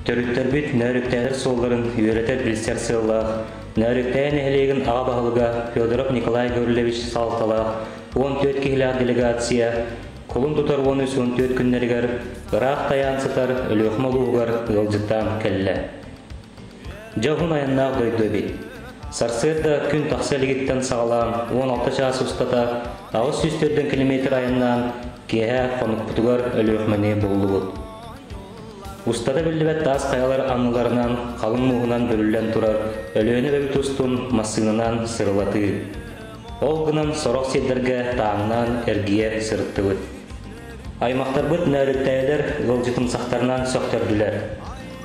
Төрүттөрбүт нөрүктәлер солларын үйрәтер билсер сыллах, нөрүктәен эхлеген аға бағылыға Федоров Николай Гаврилович Салталах, 14 кихилях делегация, колун тутар 14 күннергер, ырах таянсытар, өлөхмалуғар ылжыттан кәллә. Жағын айыннақ дойдобит. Сарсырда күн тақсалигиттен сағалан 16 час ұстата, ағыз 104 километр айыннан кеһә қонықпытуғар өлөхмәне болуғыд. Устата білдібәт тас қаялар аныларынан қалың мұғынан бөлілен тұрар, өлөні бәбі тұстын масынынан сырылаты. Ол ғынан сорок седдерге таңынан әргие сырыттығыд. Аймақтар бұд нәріктәйлер ғылжытым сақтарынан сөқтірділер.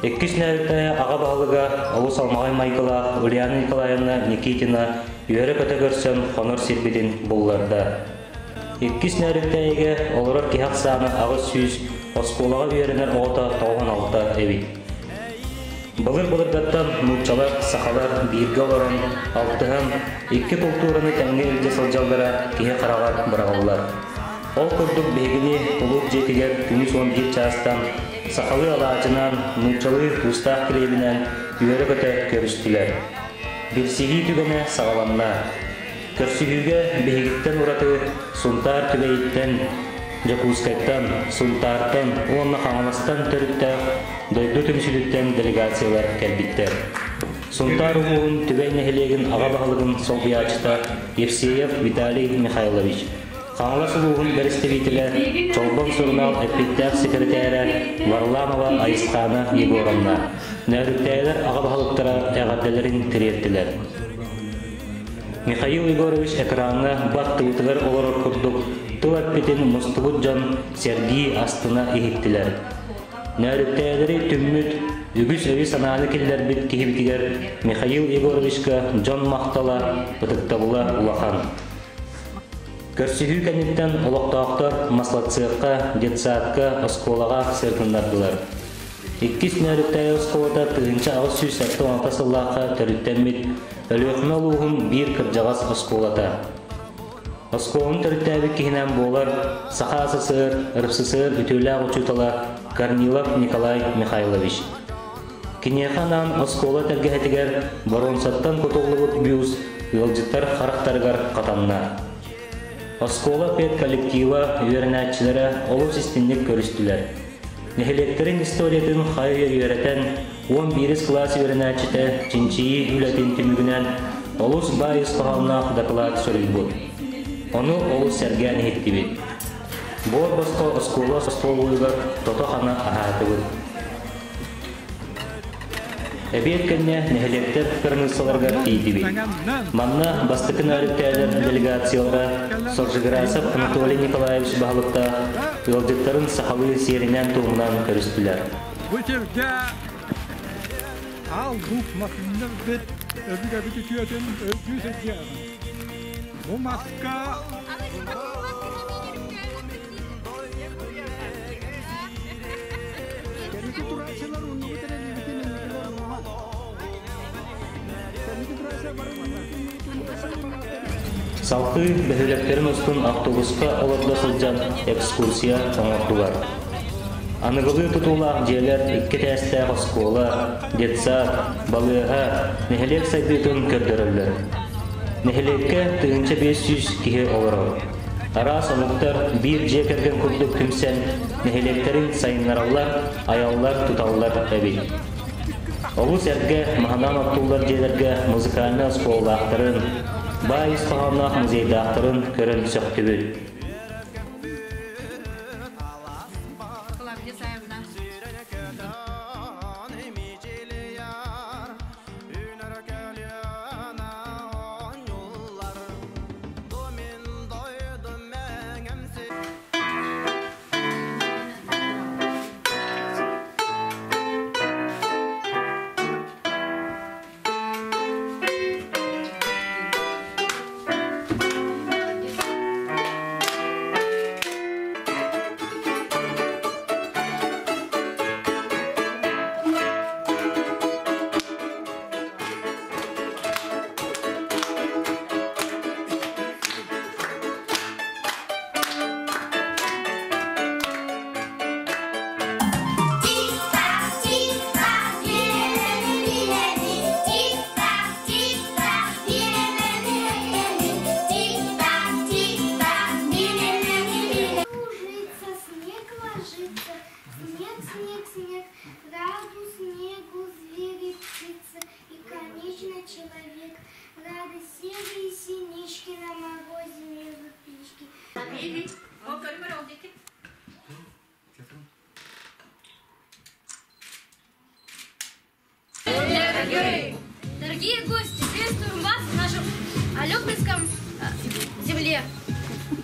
Еккіш нәріктәйі аға бағылыға Олыс Алмағай Майкыла, Ульяна Николаевна Никитина үйері көті көрсен қоныр сербеден болларда. Еккіш нәріктәйіге олырар кехақ саны ағыз сүйіз осколаға үйерінер оғыта тоған алта әбит. Бұлыр-бұлырдаттан мұлчалар, сақалар, бейірге оларын, алтыған, екі культураны тәңге үлде сылжалдара кеге қарағар бұрағылар. Ол күрдік бейгіне ұлық жетігер күніз 11 частан сақалы алағынан, мұлчалы ұстақ кіребінен үйері көті көрістілер. Бірсігі түгіне сағаланна. Көрсігіге бейгіттен ұраты сұнтар түбейттен, Жакускайттан, Сунтартан, онна қаңаластан төріттәр, дойду түмсіліттен делегациялар кәлбіттер. Сунтар ұғуын түбәйні хелеген аға бағылығын сол биячыта Евсеев Виталий Михайлович. Қаңалас ұғуын бәрістебейтілер Чолбон сұрынал әппеттәр секретәрі Варламова Айысқана Егоровна. Нәріктәйлер аға бағылықтара әғаддәлерін тіреттілер. Михаил Егорович экранына бат тылытығыр олар күрдік. Тыл әппетін мұстығыт жан Сергей астына ехеттілер. Нәріктәлері түмміт, үгіс өй сананы келдер біт кехібітігер Михаил Егоровичка жан мақтала, бұтықтабыла улахан. Көрсігі кәнеттен олықтақтар маслатсыққа, детсатқа, осколаға сәркіндардылар. Еккіс нәріктәй осколата тығынша ағыз сүй сәтті аңтасыллаққа төріттәммет, өліқме олуғын бір кіржағас осколата. Осколын төріттәбі кейінен болар Сақасы сыр, ұрыпсы сыр үтілі ұчутала Корнилов Николай Михайлович. Кенеханан оскола тәргәтігер Боронсаттан көтоғылығыт бюз ғылжыттар қарақтарғар қатанна. Оскола пет коллектива үйерінәтчілері олу системдік көрістілер. Нехелектерін историятын қайы үйеретін 11 класс үйерінәтчіті чинчиyi үләтін түмігінен олус байыз қағалына доклад сөріл бұд. Оны олу сәргән еттібет. Бор басқа оскола стол ойғар тото қана ағаты бұд. Әбет кәнне нехелектер кірнысыларға кейдібет. Манна бастықын әріптәлер делегациялға Соржиграсов Анатолий Николаевич бағылықта ғылжыттарын сақалы серінен туғынан көрістілер. Бұтерге ал бұқ масындар бет өбі-өбі түйетін өбі сәткен. Бұл маска Салқы бәхілектерін ұстын автобусқа оларда сылжан экскурсия оңырдылар. Анығылы тұтулақ жерлер 2 тәстәқ оскола, детсат, балыға, нехелек сайдытын көрдірілер. Нехелекке тығынша 500 кихе олырау. Ара санықтар бір жекерген күрдік күмсен нехелектерін сайынларалар, аяллар тұталылар әбет. Олыс әрге мағанан аттулар жерлерге музыкальны осколалақтырын, Байыз қағанлақ музейдақтырын көрін сөқтібіл. Дорогие гости, приветствуем вас в нашем Алёкминском земле.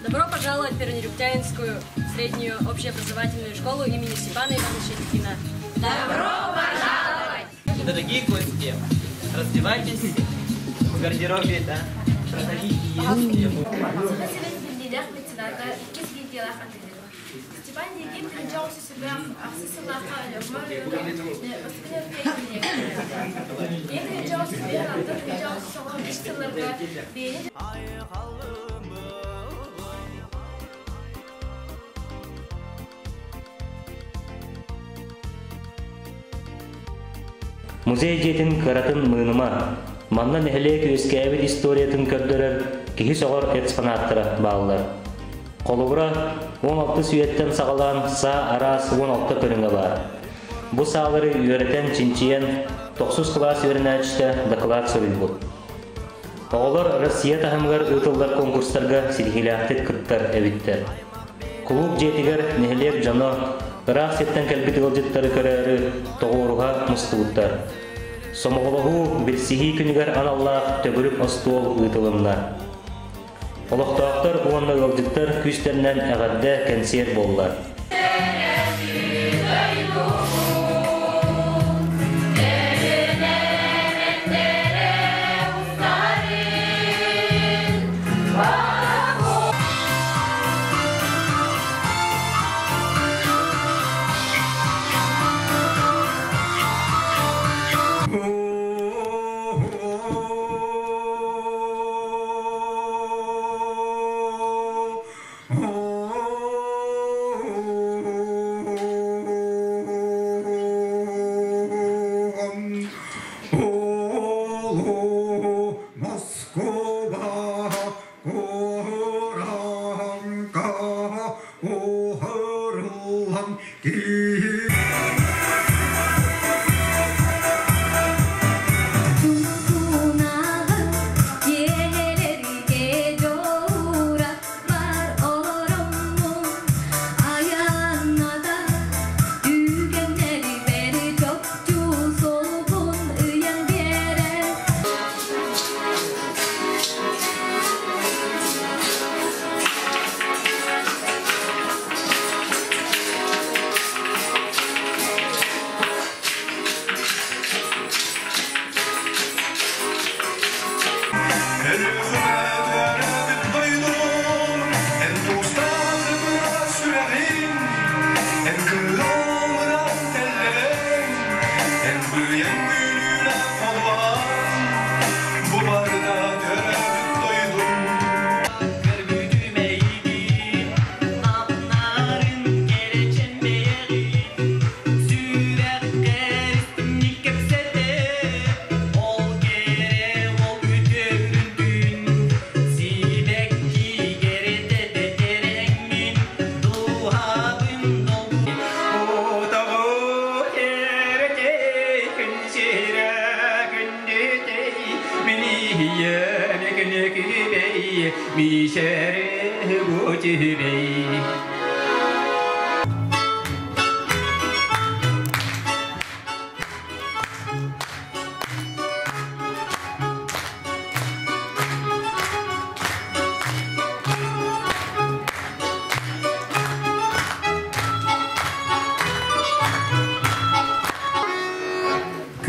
Добро пожаловать в Пернерюктянинскую среднюю общеобразовательную школу имени Степана Ивановича Никитина. Добро пожаловать! Дорогие гости, раздевайтесь в гардеробе, да? Проходите, Степан Никитин приезжал у себя в Сысылаха, Музей жетін қаратын мыңыма, маннан әлек өскәбіт историятын көрдірер кихи соғыр экспонаттыры бағылар. Қолуыра 16 сүйеттен сағалан са арас 16 көріңі бар. Бұ сағылары үйретен чинчиен 9 класс үйренәчті доклад сөріл бұд. Оғылар Россия тахымғар ұтылдар конкурстарға сирхиляқтет күттар әвіттер. Клуб жетігер нехелеп жаны Рақ сеттен кәлбіті ғылжеттары көрәрі тоғыруға мұстығыттар. Сомығылығы білсіхи күнігер аналлақ төгіріп остуол ұйтылымдар. Олықтақтар уанна ғылжеттар күстерінен әғадда концерт болылар.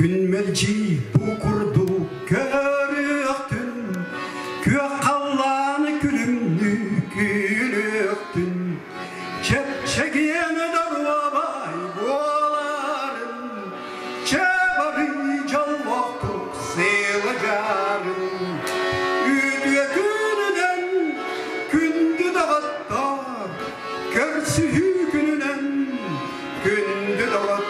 Günmelci bu kurdu körüktün, kök kallanı külümlü külüktün, çekçegiyene darvabay boğaların, çebabı calvaktuk seylacarın, üdüye günüden kündü dağıttar, körsühü günüden kündü dağıttar.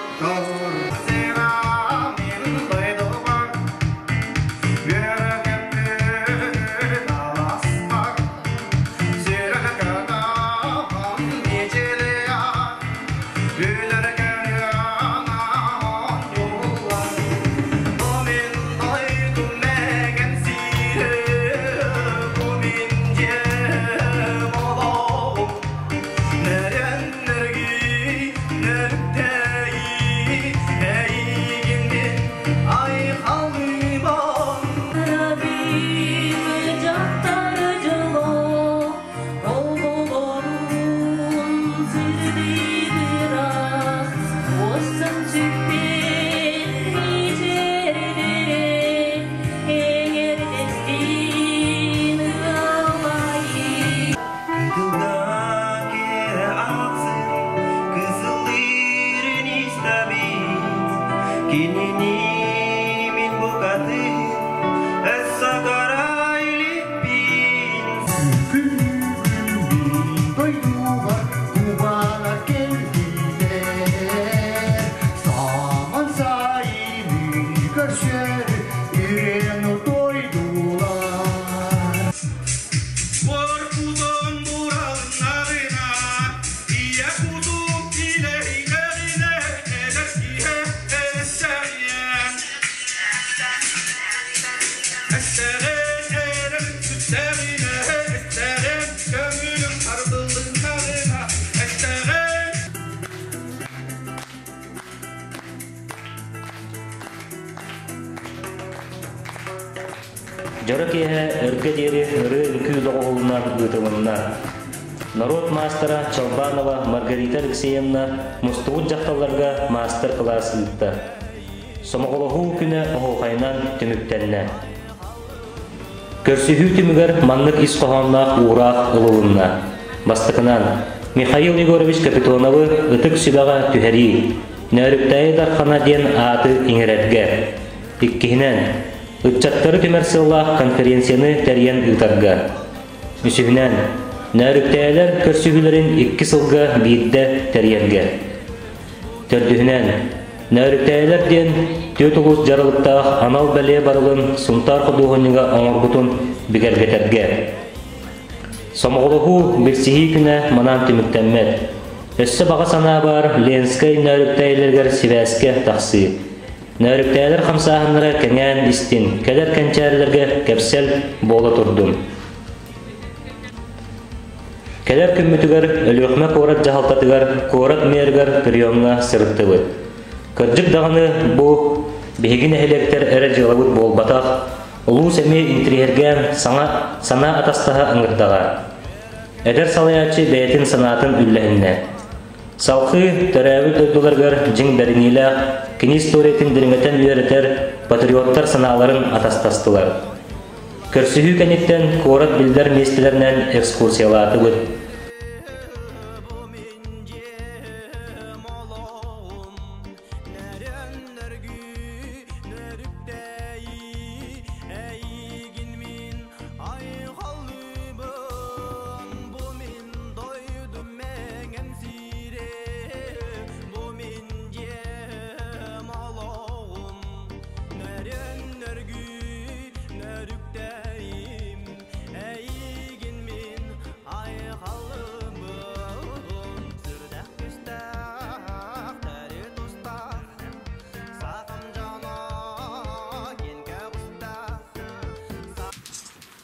Neden Жорокеhe өргедери үрі оғылынан ұтымынна. Народ мастера Чалбанова Маргарита Алексеевна мұстығыт жақталарға мастер-класс ұлтты. Сомағылығы күні оғайнан түміктенне. Көрсіхі түмігер маннық исқоғанлақ ұғырақ ұлығынна. Бастықынан Михаил Егорович Капитоновы ұтық сүбаға түхәрі. Нөріктәйі дарқана ден аты еңіретге. Иккihinen Үтчаттары көмерсіллақ конференцияны тәрген ұтарға. Үсігінен, нөріктәйлер көрсігілерін 2 сылға бейді тәргенге. Төрдігінен, нөріктәйлер ден төт ұлыс жарылықтақ анал бәле барылын сұнтар құдуғыныға оңырғытын бігергетерге. Сомғылығы білсігі күні манан түміктенмет. Өссі баға сана бар Ленскай нөріктәйлергер севәске тақсы. Нөріктәйлер қамсағынлары кәңән істін, кәдер кәнчәрілерге кәпсел бола тұрдым. Кәдер күммітігер өліқме қорат жағалтатығар, қорат мергер приемға сырыттығы. Кірджік дағаны бұл бейгін әлектер әрі жылабыт бол батақ, ұлу сәме интригерген сана атастаға ыңырдаға. Әдер салаячы бәйтін санатын үлләхінне. Салқы төрәвіт өйділергер жың бәрінейлі кенес торетін діріңетен үйеретер патриоттар саналарын атастастылар. Көрсігі кәнеттен қорат білдер местелерінен экскурсиялаты өт.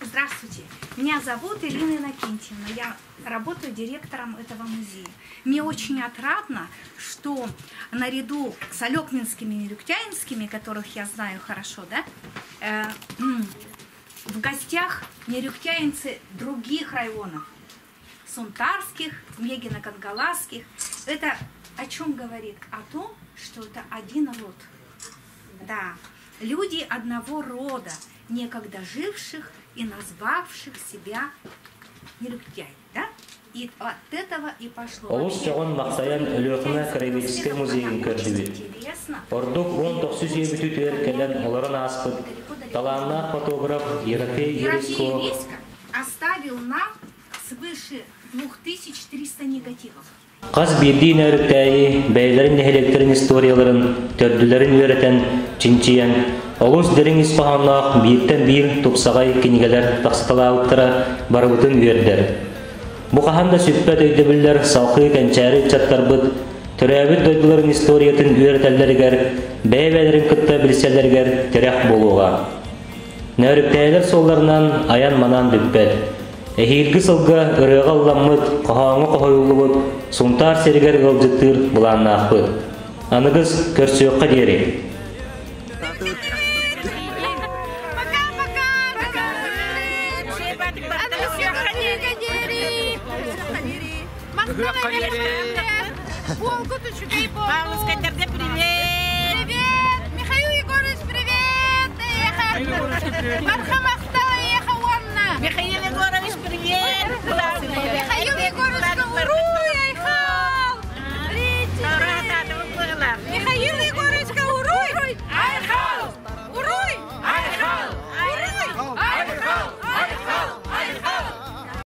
Здравствуйте, меня зовут Ирина Иннокентьевна, я работаю директором этого музея. Мне очень отрадно, что наряду с алёкминскими и нерюктянинскими, которых я знаю хорошо, да, в гостях нерюктянинцы других районов, сунтарских, мегино-кангаласских. Это о чем говорит? О том, что это один род. Да, люди одного рода, некогда живших и назвавших себя нерюктяй, да? И от этого и пошло. Олус чоғын мақтаян өліқына Краеведческий музейін көрдігі. Ордук 19 ебіті түйер кәлін оларын аспыд. Таланнақ фотограф Ерофей Ереско оставил нам свыше 2300 негативов. Қаз бердейін өріктәйі, бәйлерін нәхелектерін историяларын, төрділерін өретен, чинчиян, олус дерін испағанлақ бейттен бір топсағай кенегелер тақсыталауыттыра барыбытын өрдер. Бұқағанда сүппәт өйдебілер салқы кәнчәрі чаттар бұд, түрәбіт дойдыларын историятын өретәлдергер, бәйбәлерін күтті білселдергер тірәқ болуға. Нөріктәйлер солларынан аян манан дүппәт. Эхилгі сылға ұрыға ұламмыд, қоғаңы қойылыбыд, сұнтар сергер ғылжыттыр бұланна ақпыд. Анығыз көрсіөққа дері. Павлов Скатерде, привет! Привет! Михаил Егорович, привет! Мархам Ахтала ехал Уанна! Михаил Егорович, привет! Михаил Егорович, Уру!